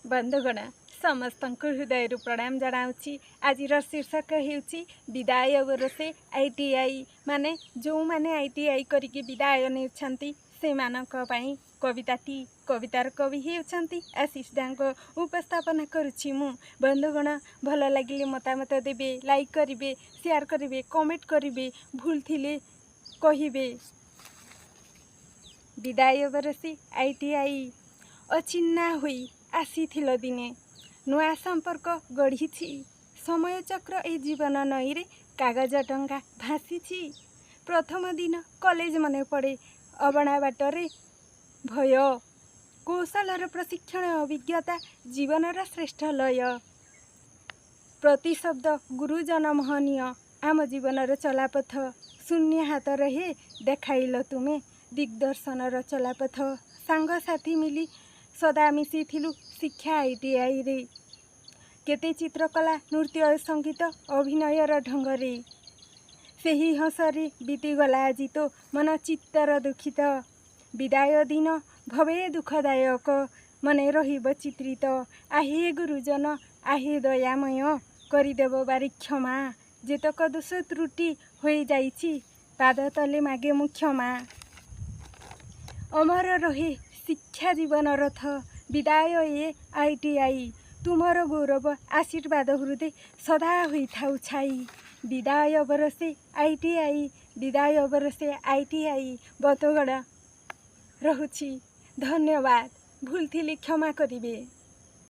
बंधुगण समस्त हृदय प्रणाम जनाऊँगी। आज शीर्षक होउछि विदाय बरसे आईटीआई माने जो माने आईटीआई करिके विदाय नेउछंती से मानक पई कविताटी कवितार कवि होउछंती आशीष दांग उपस्थापना करुछि मु। बंधुगण भल लागिले मतामत देबे, लाइक करिवे, शेयर करिवे, कमेंट करिवे, भूल थिले कहिबे। विदाय बरसे आईटीआई अचिन्ना हुई आसीथिल दिने नुआ संपर्क गढ़ी समय चक्र ए जीवन नईरे कागज टंगा भासी। प्रथम दिन कॉलेज मने पड़े अबणा बाटरे भय कौशलर प्रशिक्षण अभिज्ञता जीवनर श्रेष्ठ लय प्रति शब्द गुरुजन महनीय आम जीवनर चलापथ शून्य हाथ रहे देखाइल तुमे दिग्दर्शनर चलापथ सांगसाथी मिली सदा मिसिथिलु शिक्षा आईटीआई रे केते चित्रकला नृत्य संगीत अभिनयर ढंगरे सेही हसरे बीतीगला आज तो मन चित्तर दुखित विदाय दिन भवे दुखदायक मने रहिब चित्रित आहे गुरुजन आहे दयामय करिदेव बारी क्षमा जेतक दोष त्रुटि होई जाइछि पाद तले मागे मु क्षमा अमर रहे शिक्षा जीवन रथ विदाय ए आईटीआई तुमर गौरव आशीर्वाद हृदय सदा होई थाउ छाई विदाय बरसे आईटीआई विदाय बरसे आईटीआई बतगड़ रहुछि। धन्यवाद। भूल थिली क्षमा करिवे।